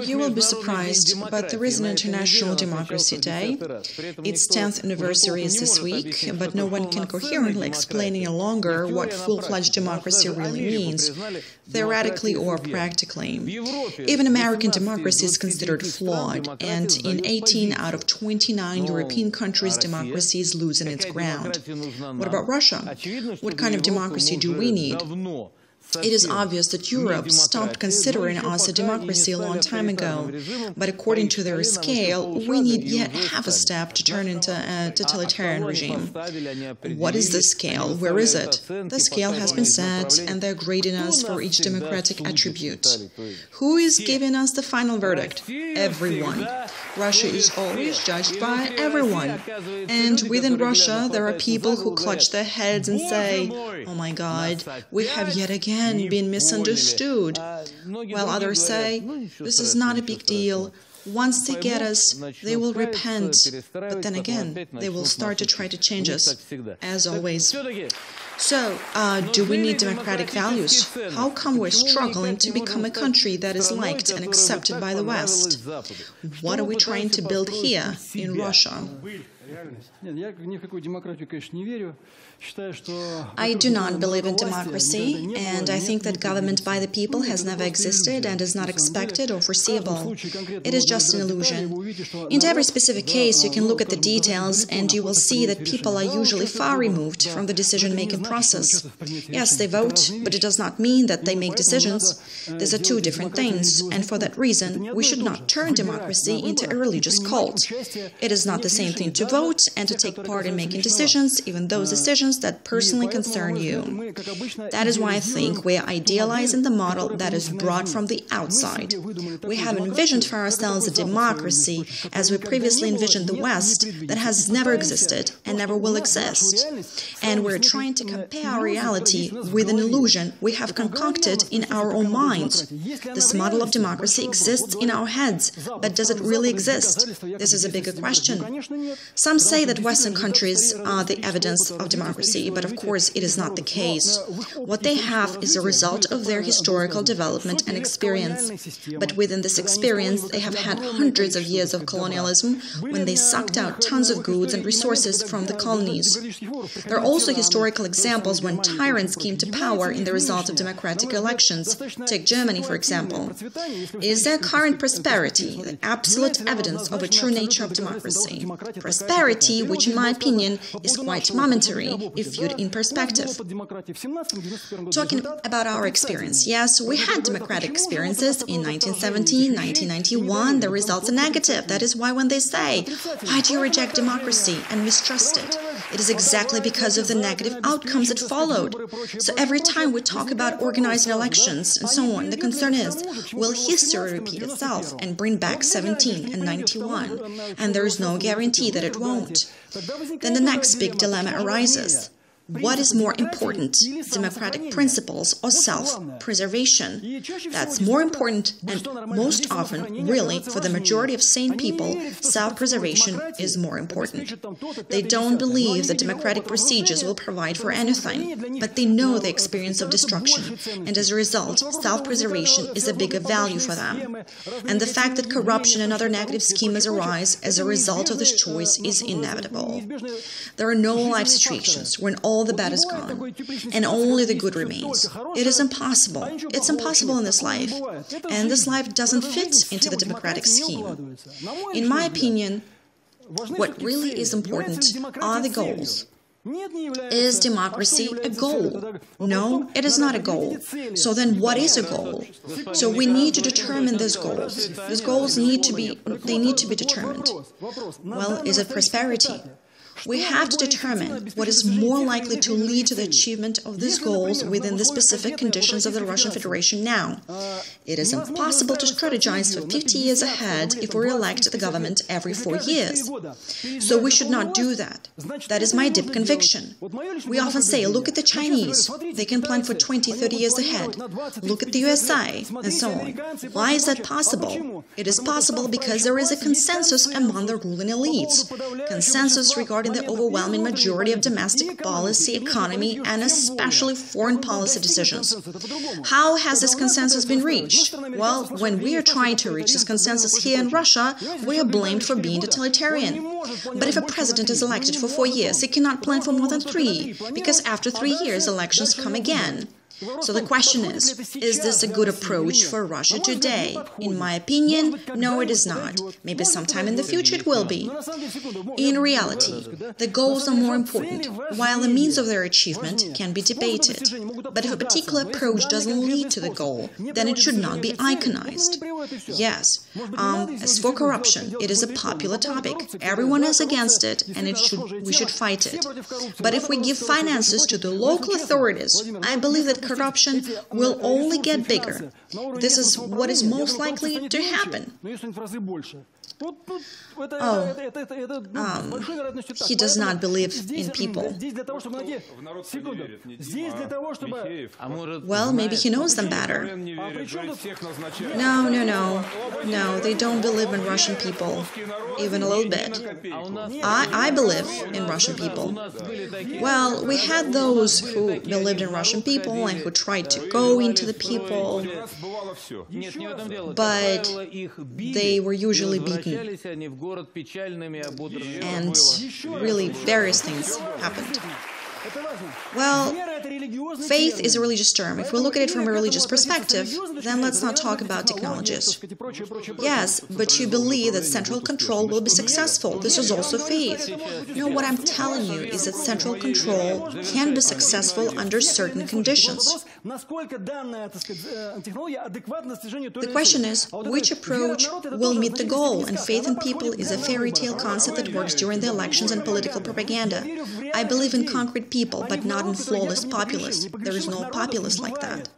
You will be surprised, but there is an International Democracy Day. Its 10th anniversary is this week, but no one can coherently explain any longer what full-fledged democracy really means, theoretically or practically. Even American democracy is considered flawed, and in 18 out of 29 European countries, democracy is losing its ground. What about Russia? What kind of democracy do we need? It is obvious that Europe stopped considering us a democracy a long time ago, but according to their scale, we need yet half a step to turn into a totalitarian regime. What is the scale? Where is it? The scale has been set, and they're grading us for each democratic attribute. Who is giving us the final verdict? Everyone. Russia is always judged by everyone. And within Russia, there are people who clutch their heads and say, "Oh my God, we have yet again been misunderstood," while others say, "This is not a big deal. Once they get us, they will repent, but then again, they will start to try to change us, as always." So, do we need democratic values? How come we're struggling to become a country that is liked and accepted by the West? What are we trying to build here, in Russia? I do not believe in democracy, and I think that government by the people has never existed and is not expected or foreseeable. It is just an illusion. In every specific case, you can look at the details, and you will see that people are usually far removed from the decision-making process. Yes, they vote, but it does not mean that they make decisions. These are two different things, and for that reason, we should not turn democracy into a religious cult. It is not the same thing to vote and to take part in making decisions, even those decisions that personally concern you. That is why I think we are idealizing the model that is brought from the outside. We have envisioned for ourselves a democracy, as we previously envisioned the West, that has never existed and never will exist. And we're trying to compare our reality with an illusion we have concocted in our own minds. This model of democracy exists in our heads, but does it really exist? This is a bigger question. Some say that Western countries are the evidence of democracy, but of course it is not the case. What they have is a result of their historical development and experience. But within this experience, they have had hundreds of years of colonialism when they sucked out tons of goods and resources from the colonies. There are also historical examples when tyrants came to power in the result of democratic elections. Take Germany, for example. Is their current prosperity the absolute evidence of a true nature of democracy? Prosperity, which in my opinion is quite momentary if viewed in perspective. Talking about our experience, yes, we had democratic experiences in 1917, 1991. The results are negative. That is why when they say, "Why do you reject democracy and mistrust it?" It is exactly because of the negative outcomes that followed. So every time we talk about organizing elections and so on, the concern is, will history repeat itself and bring back 17 and 91? And there is no guarantee that it won't. Then the next big dilemma arises. What is more important, democratic principles or self-preservation? That's more important, and most often, really, for the majority of sane people, self-preservation is more important. They don't believe that democratic procedures will provide for anything, but they know the experience of destruction, and as a result, self-preservation is a bigger value for them. And the fact that corruption and other negative schemes arise as a result of this choice is inevitable. There are no life situations when all the bad is gone, and only the good remains. It is impossible. It's impossible in this life, and this life doesn't fit into the democratic scheme. In my opinion, what really is important are the goals. Is democracy a goal? No, it is not a goal. So then what is a goal? So we need to determine these goals. These goals need to be determined. Well, is it prosperity? We have to determine what is more likely to lead to the achievement of these goals within the specific conditions of the Russian Federation now. It is impossible to strategize for 50 years ahead if we elect the government every 4 years. So we should not do that. That is my deep conviction. We often say, look at the Chinese. They can plan for 20, 30 years ahead. Look at the USA, and so on. Why is that possible? It is possible because there is a consensus among the ruling elites. Consensus regarding in the overwhelming majority of domestic policy, economy, and especially foreign policy decisions. How has this consensus been reached? Well, when we are trying to reach this consensus here in Russia, we are blamed for being totalitarian. But if a president is elected for 4 years, he cannot plan for more than 3, because after 3 years, elections come again. So the question is this a good approach for Russia today? In my opinion, no, it is not. Maybe sometime in the future it will be. In reality, the goals are more important, while the means of their achievement can be debated. But if a particular approach doesn't lead to the goal, then it should not be iconized. Yes, as for corruption, it is a popular topic. Everyone is against it, and we should fight it. But if we give finances to the local authorities, I believe that corruption will only get bigger. This is what is most likely to happen. He does not believe in people. Well, maybe he knows them better. No, they don't believe in Russian people, even a little bit. I believe in Russian people. Well, we had those who believed in Russian people and who tried to go into the people, but they were usually beaten. And really various things happened. Well, faith is a religious term. If we look at it from a religious perspective, then let's not talk about technologies. Yes, but you believe that central control will be successful. This is also faith. No, what I'm telling you is that central control can be successful under certain conditions. The question is, which approach will meet the goal? And faith in people is a fairy tale concept that works during the elections and political propaganda. I believe in concrete people, but not in flawless populists. There is no populist like that.